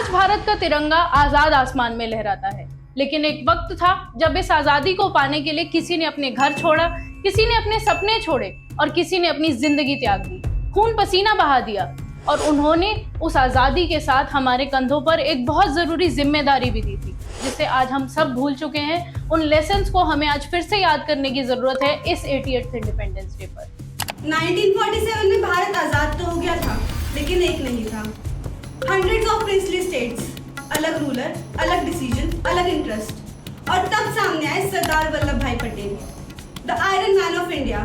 आज भारत का तिरंगा आजाद आसमान में लहराता है, लेकिन एक वक्त था जब इस आजादी को पाने के लिए किसी ने अपने घर छोड़ा, किसी ने अपने सपने छोड़े और किसी ने अपनी जिंदगी त्याग दी, खून पसीना बहा दिया। और उन्होंने उस आजादी के साथ हमारे कंधों पर एक बहुत जरूरी जिम्मेदारी भी दी थी, जिसे आज हम सब भूल चुके हैं। उन लेसन्स को हमें आज फिर से याद करने की जरूरत है इस 88th इंडिपेंडेंस डे पर। 1947 में भारत आजाद तो हो गया था, लेकिन एक नहीं था। हंड्रेड्स ऑफ प्रिंसली स्टेट्स, अलग रूलर, अलग डिसीजन, अलग इंटरेस्ट। और तब सामने आए सरदार वल्लभ भाई Patel, the iron man of India.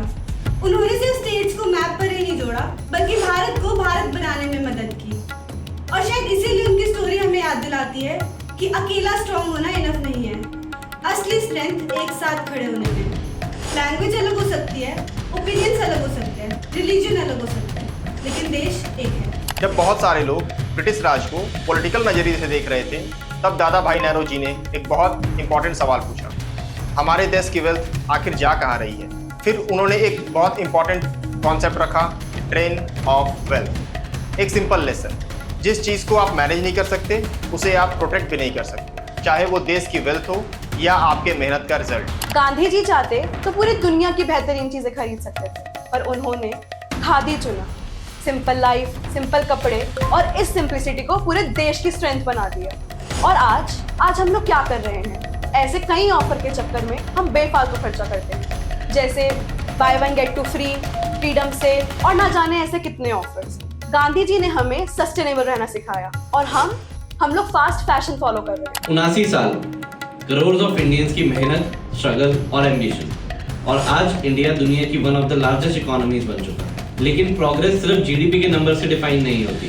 उन्होंने सिर्फ स्टेट्स को मैप पर ही नहीं जोड़ा, बल्कि भारत को भारत बनाने में मदद की। और शायद इसीलिए उनकी स्टोरी हमें याद दिलाती है कि अकेला स्ट्रॉन्ग होना इनफ नहीं है। असली स्ट्रेंथ एक साथ खड़े होने में। लैंग्वेज अलग हो सकती है, ओपिनियंस अलग हो सकते हैं, रिलीजन अलग हो सकता है, लेकिन देश एक है। जब बहुत सारे लोग ब्रिटिश राज को पॉलिटिकल नजरिए से देख रहे थे, तब दादा भाई नेहरू जी ने एक बहुत इंपॉर्टेंट सवाल पूछा, हमारे देश की वेल्थ आखिर जा कहाँ रही है। फिर उन्होंने एक बहुत इंपॉर्टेंट कॉन्सेप्ट रखा, ट्रेन ऑफ वेल्थ। एक सिंपल लेसन, जिस चीज़ को आप मैनेज नहीं कर सकते उसे आप प्रोटेक्ट भी नहीं कर सकते, चाहे वो देश की वेल्थ हो या आपके मेहनत का रिजल्ट। गांधी जी चाहते तो पूरी दुनिया की बेहतरीन चीजें खरीद सकते थे, पर उन्होंने खादी चुना। सिंपल लाइफ, सिंपल कपड़े और इस सिंपलिसिटी को पूरे देश की स्ट्रेंथ बना दिया। और आज हम लोग क्या कर रहे हैं? ऐसे कई ऑफर के चक्कर में हम बेफालतू खर्चा करते हैं, जैसे buy one get two free, freedom से और ना जाने ऐसे कितने ऑफर्स। गांधी जी ने हमें सस्टेनेबल रहना सिखाया और हम लोग फास्ट फैशन फॉलो कर रहे हैं। 79 साल, करोड़ ऑफ इंडियंस की मेहनत, स्ट्रगल और एम्बिशन, और आज इंडिया दुनिया की one of the largest economies बन चुका है। लेकिन प्रोग्रेस सिर्फ जीडीपी के नंबर से डिफाइन नहीं होती।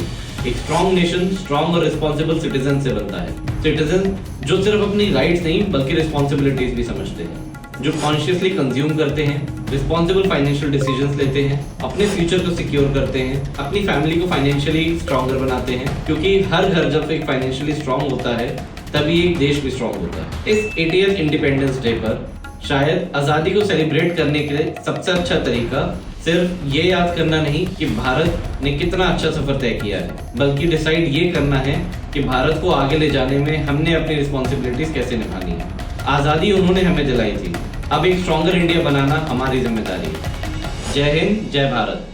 एक स्ट्रॉन्ग नेशन स्ट्रॉन्ग और रिस्पॉन्सिबल सिटीजन से बनता है। सिटीजन जो सिर्फ अपनी राइट्स नहीं बल्कि रिस्पॉन्सिबिलिटीज भी समझते हैं, जो कॉन्शियसली कंज्यूम करते हैं, रिस्पॉन्सिबल फाइनेंशियल डिसीजंस लेते हैं, अपने फ्यूचर को सिक्योर करते हैं, अपनी फैमिली को फाइनेंशियली स्ट्रॉन्गर बनाते हैं, क्योंकि हर घर जब एक फाइनेंशियली स्ट्रॉन्ग होता है तभी एक देश भी स्ट्रॉन्ग होता है। इस 80th इंडिपेंडेंस डे पर शायद आज़ादी को सेलिब्रेट करने के लिए सबसे अच्छा तरीका सिर्फ ये याद करना नहीं कि भारत ने कितना अच्छा सफर तय किया है, बल्कि डिसाइड ये करना है कि भारत को आगे ले जाने में हमने अपनी रिस्पॉन्सिबिलिटीज कैसे निभानी है। आज़ादी उन्होंने हमें दिलाई थी, अब एक स्ट्रॉन्गर इंडिया बनाना हमारी जिम्मेदारी है। जय हिंद, जय भारत।